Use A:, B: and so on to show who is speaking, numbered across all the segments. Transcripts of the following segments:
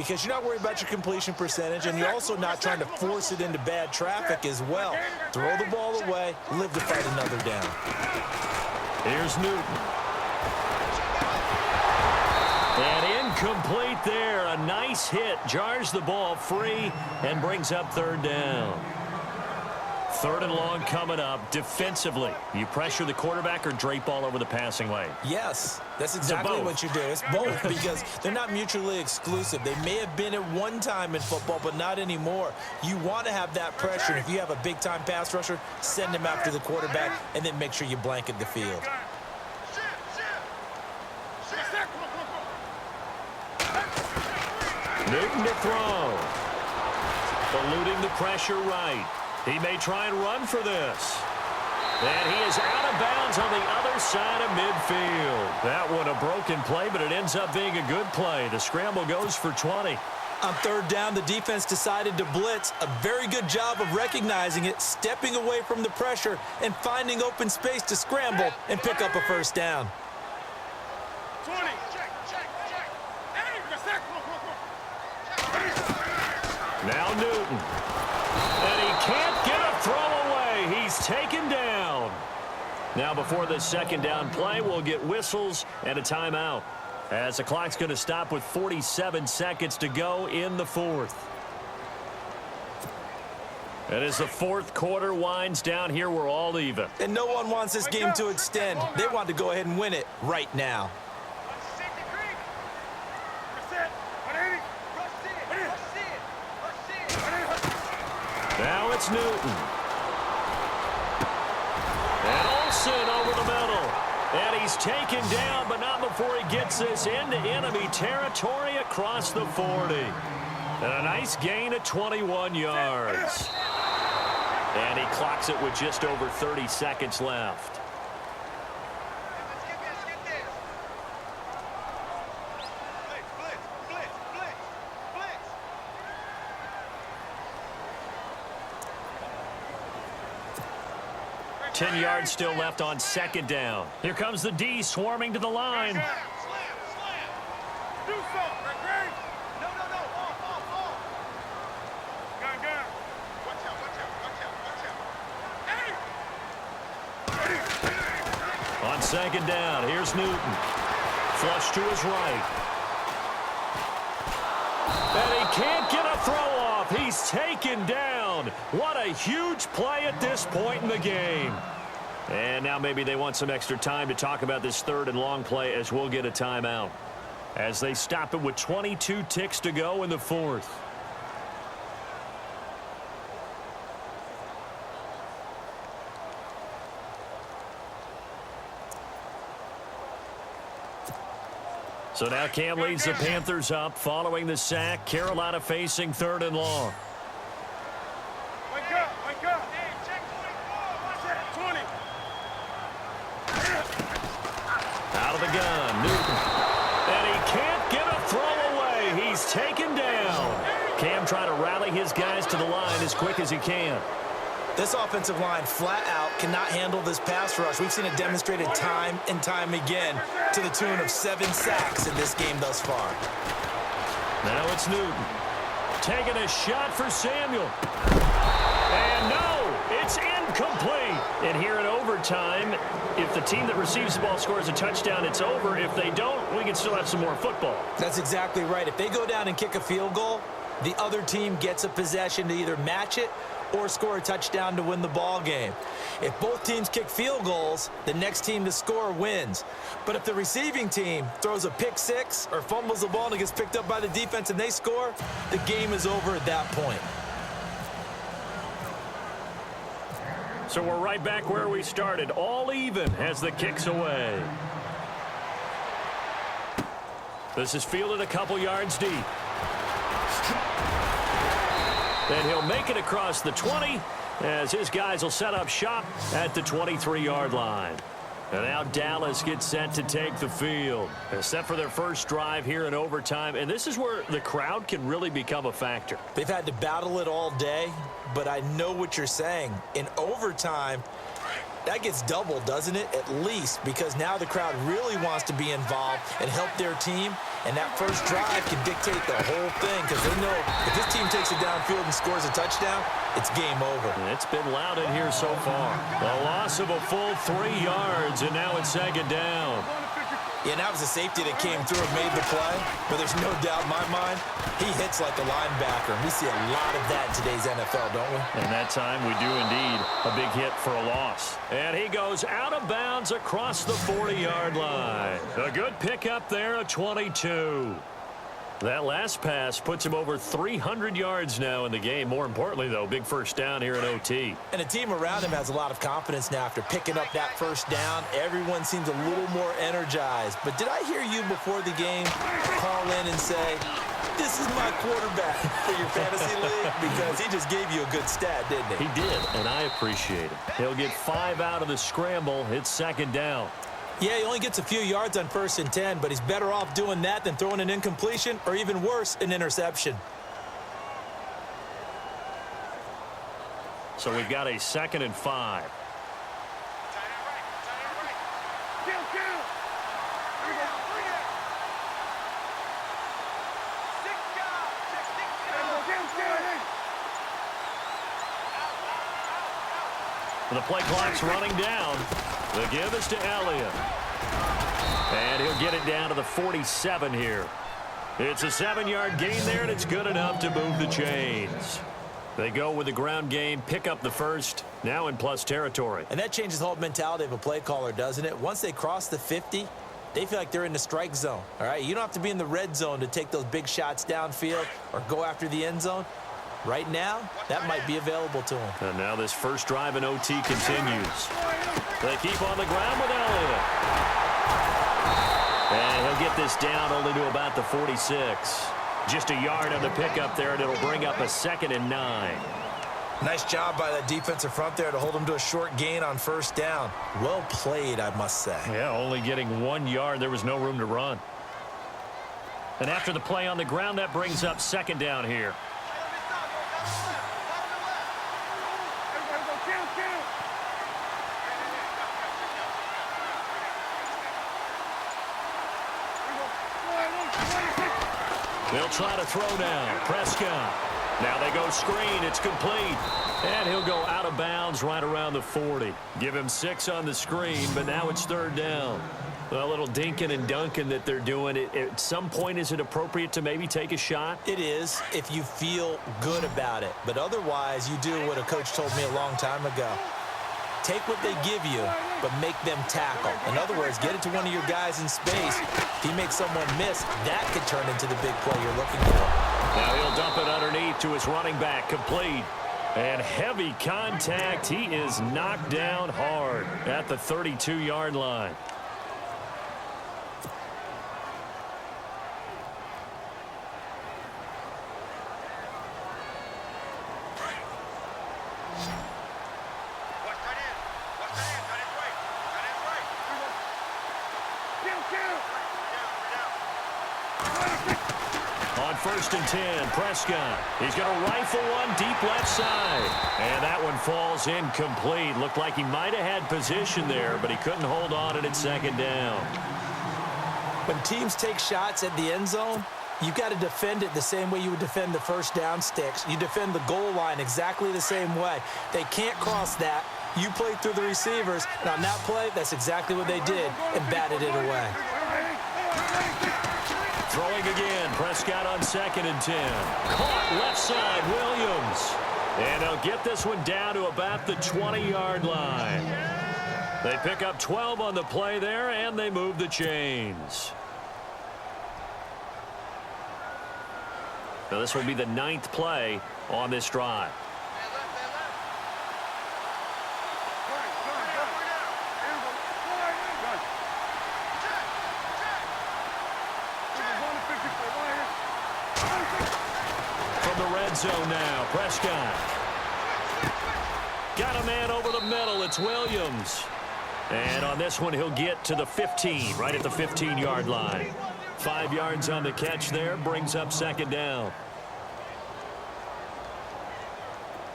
A: because you're not worried about your completion percentage, and you're also not trying to force it into bad traffic as well. Throw the ball away, live to fight another down.
B: Here's Newton. And incomplete there. A nice hit. Jars the ball free and brings up third down. Third and long coming up. Defensively, you pressure the quarterback or drape all over the passing lane?
A: Yes, that's exactly what you do. It's both because they're not mutually exclusive. They may have been at one time in football, but not anymore. You want to have that pressure. If you have a big-time pass rusher, send him after the quarterback, and then make sure you blanket the field.
B: Newton to throw. Eluding the pressure right. He may try and run for this. And he is out of bounds on the other side of midfield. That one a broken play, but it ends up being a good play. The scramble goes for 20.
A: On third down, the defense decided to blitz. A very good job of recognizing it, stepping away from the pressure, and finding open space to scramble and pick up a first down.
C: 20.
B: Now Newton. And he can't get a throw away. He's taken down. Now before this second down play, we'll get whistles and a timeout, as the clock's going to stop with 47 seconds to go in the fourth. And as the fourth quarter winds down here, we're all even.
A: And no one wants this game to extend. They want to go ahead and win it right now.
B: Now it's Newton. And Olsen over the middle. And he's taken down, but not before he gets this into enemy territory across the 40. And a nice gain of 21 yards. And he clocks it with just over 30 seconds left. Ten yards still left on second down. Here comes the D swarming to the line.
C: Slam. Do something. No. Gun. Watch out.
B: On second down, here's Newton. Flush to his right. And he can't get a throw off. He's taken down. What a huge play at this point in the game. And now maybe they want some extra time to talk about this third and long play, as we'll get a timeout, as they stop it with 22 ticks to go in the fourth. So now Cam leads the Panthers up following the sack. Carolina facing third and long.
C: Wake up. Hey, check 24. 20.
B: Out of the gun, Newton. And he can't get a throw away. He's taken down. Cam trying to rally his guys to the line as quick as he can.
A: This offensive line flat out cannot handle this pass rush. We've seen it demonstrated time and time again to the tune of 7 sacks in this game thus far.
B: Now it's Newton. Taking a shot for Samuel. And no, it's incomplete. And here in overtime, if the team that receives the ball scores a touchdown, it's over. If they don't, we can still have some more football.
A: That's exactly right. If they go down and kick a field goal, the other team gets a possession to either match it or score a touchdown to win the ball game. If both teams kick field goals, the next team to score wins. But if the receiving team throws a pick six or fumbles the ball and it gets picked up by the defense and they score, the game is over at that point.
B: So we're right back where we started, all even as the kick's away. This is fielded a couple yards deep. And he'll make it across the 20 as his guys will set up shop at the 23-yard line. And now Dallas gets set to take the field. They're set for their first drive here in overtime, and this is where the crowd can really become a factor.
A: They've had to battle it all day, but I know what you're saying. In overtime, That gets doubled, doesn't it? At least, because now the crowd really wants to be involved and help their team, and that first drive can dictate the whole thing because they know if this team takes it downfield and scores a touchdown, it's game over.
B: It's been loud in here so far. A loss of a full 3 yards, and now it's second down.
A: Yeah, and that was a safety that came through and made the play, but there's no doubt in my mind, he hits like a linebacker, and we see a lot of that in today's NFL, don't we?
B: And that time we do indeed a big hit for a loss. And he goes out of bounds across the 40-yard line. A good pickup there, a 22. That last pass puts him over 300 yards now in the game. More importantly, though, big first down here in OT.
A: And the team around him has a lot of confidence now after picking up that first down. Everyone seems a little more energized. But did I hear you before the game call in and say, this is my quarterback for your fantasy league? Because he just gave you a good stat, didn't he?
B: He did, and I appreciate it. He'll get 5 out of the scramble. It's second down.
A: Yeah, he only gets a few yards on 1st and 10, but he's better off doing that than throwing an incompletion or even worse, an interception.
B: So we've got a 2nd and 5. The play clock's running down. The give is to Elliott. And he'll get it down to the 47 here. It's a 7-yard gain there, and it's good enough to move the chains. They go with the ground game, pick up the first, now in plus territory.
A: And that changes the whole mentality of a play caller, doesn't it? Once they cross the 50, they feel like they're in the strike zone. All right, you don't have to be in the red zone to take those big shots downfield or go after the end zone. Right now, that might be available to him.
B: And now this first drive in OT continues. They keep on the ground with Elliott. And he'll get this down only to about the 46. Just a yard on the pickup there, and it'll bring up a 2nd and 9.
A: Nice job by that defensive front there to hold him to a short gain on 1st down. Well played, I must say.
B: Yeah, only getting 1 yard. There was no room to run. And after the play on the ground, that brings up 2nd down here. They'll try to throw now. Prescott. Now they go screen. It's complete. And he'll go out of bounds right around the 40. Give him 6 on the screen, but now it's 3rd down. A little dinking and dunking that they're doing. At some point, is it appropriate to maybe take a shot?
A: It is if you feel good about it. But otherwise, you do what a coach told me a long time ago. Take what they give you, but make them tackle. In other words, get it to one of your guys in space. If he makes someone miss, that could turn into the big play you're looking for.
B: Now he'll dump it underneath to his running back, complete. And heavy contact. He is knocked down hard at the 32-yard line. On 1st and 10, Prescott. He's going to rifle one deep left side. And that one falls incomplete. Looked like he might have had position there, but he couldn't hold on and it's 2nd down.
A: When teams take shots at the end zone, you've got to defend it the same way you would defend the 1st down sticks. You defend the goal line exactly the same way. They can't cross that. You play through the receivers. And on that play, that's exactly what they did and batted it away.
B: Throwing again, Prescott on 2nd and 10. Caught left side, Williams. And they'll get this one down to about the 20-yard line. They pick up 12 on the play there, and they move the chains. Now this will be the 9th play on this drive. Zone now, Prescott. Got a man over the middle. It's Williams. And on this one, he'll get to the 15, right at the 15-yard line. 5 yards on the catch there, brings up 2nd down.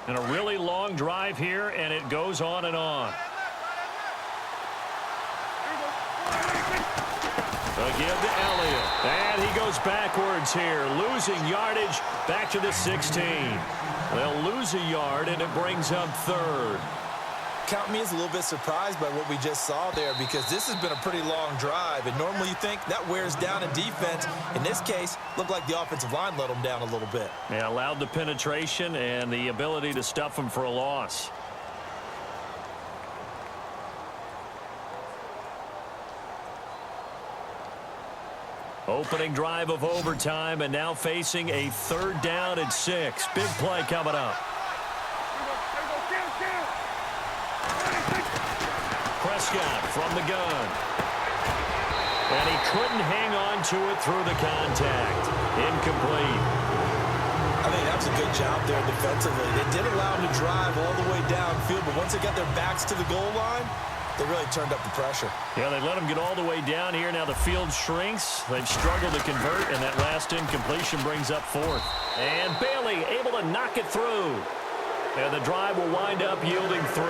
B: And a really long drive here, and it goes on and on. A give to Elliott. And he goes backwards here, losing yardage back to the 16. They'll lose a yard, and it brings up third.
A: Count me as a little bit surprised by what we just saw there, because this has been a pretty long drive, and normally you think that wears down a defense. In this case, looked like the offensive line let them down a little bit.
B: Yeah, allowed the penetration and the ability to stuff them for a loss. Opening drive of overtime, and now facing a 3rd down and 6. Big play coming up. Prescott from the gun. And he couldn't hang on to it through the contact. Incomplete.
A: I think that's a good job there defensively. They did allow him to drive all the way downfield, but once they got their backs to the goal line, they really turned up the pressure.
B: Yeah, they let him get all the way down here. Now the field shrinks. They've struggled to convert, and that last incompletion brings up 4th. And Bailey able to knock it through. And the drive will wind up yielding 3.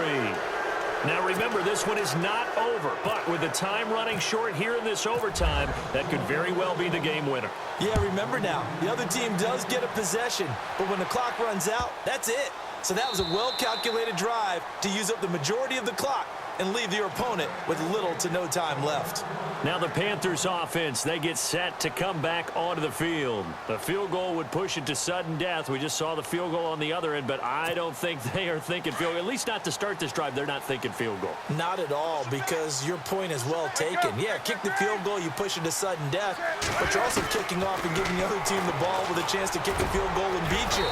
B: Now remember, this one is not over, but with the time running short here in this overtime, that could very well be the game winner.
A: Yeah, remember now, the other team does get a possession, but when the clock runs out, that's it. So that was a well-calculated drive to use up the majority of the clock and leave your opponent with little to no time left.
B: Now the Panthers offense, they get set to come back onto the field. The field goal would push it to sudden death. We just saw the field goal on the other end, but I don't think they are thinking field goal. At least not to start this drive, they're not thinking field goal.
A: Not at all, because your point is well taken. Yeah, kick the field goal, you push it to sudden death, but you're also kicking off and giving the other team the ball with a chance to kick a field goal and beat you.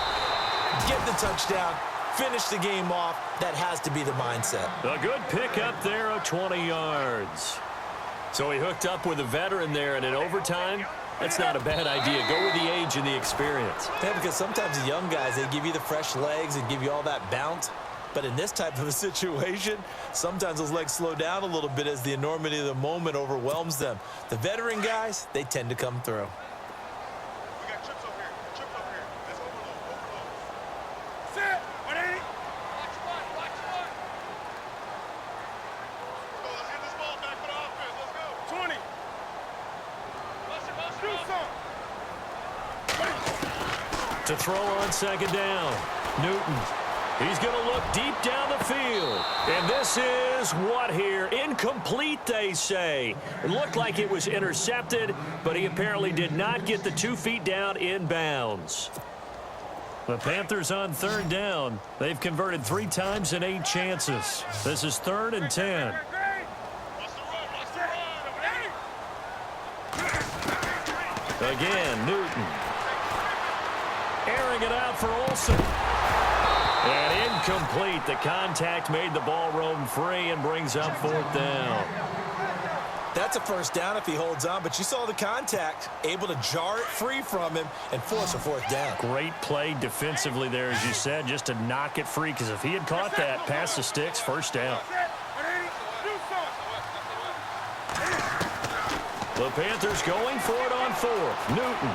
A: Get the touchdown. Finish the game off. That has to be the mindset.
B: A good pickup there of 20 yards. So he hooked up with a veteran there, and in overtime, that's not a bad idea. Go with the age and the experience.
A: Yeah, because sometimes the young guys, they give you the fresh legs and give you all that bounce. But in this type of a situation, sometimes those legs slow down a little bit as the enormity of the moment overwhelms them. The veteran guys, they tend to come through.
B: To throw on 2nd down. Newton. He's going to look deep down the field. And this is what here? Incomplete, they say. It looked like it was intercepted, but he apparently did not get the 2 feet down in bounds. The Panthers on 3rd down. They've converted 3 times in 8 chances. This is 3rd and 10. Again, Newton. Airing it out for Olsen. And incomplete. The contact made the ball roam free and brings up 4th down.
A: That's a 1st down if he holds on, but you saw the contact, able to jar it free from him and force a 4th down.
B: Great play defensively there, as you said, just to knock it free, because if he had caught that, past the sticks, 1st down. The Panthers going for it on 4th. Newton.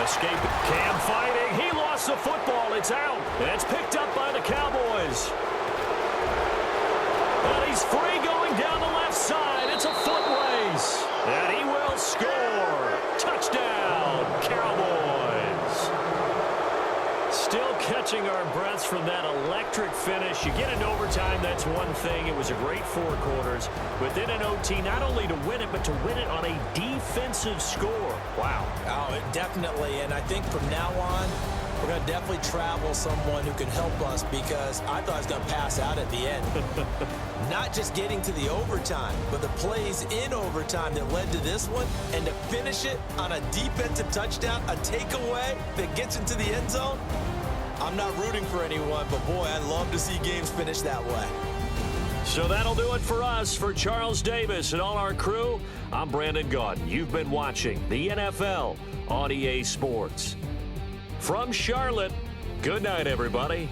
B: Escape. Cam fighting. He lost the football. It's out. And it's picked up by the Cowboys. And he's free going down the left side. It's a foot race. And he will score. Touchdown, Cowboys. Still catching our breaths from that electric finish. You get into overtime, that's one thing. It was a great 4 quarters. Within an OT, not only to win it, but to win it on a defensive score. Wow.
A: Oh, definitely. And I think from now on, we're going to definitely travel someone who can help us, because I thought I was going to pass out at the end. Not just getting to the overtime, but the plays in overtime that led to this one, and to finish it on a defensive touchdown, a takeaway that gets into the end zone. I'm not rooting for anyone, but boy, I'd love to see games finish that way.
B: So that'll do it for us. For Charles Davis and all our crew, I'm Brandon Gaudin. You've been watching the NFL on EA Sports. From Charlotte, good night, everybody.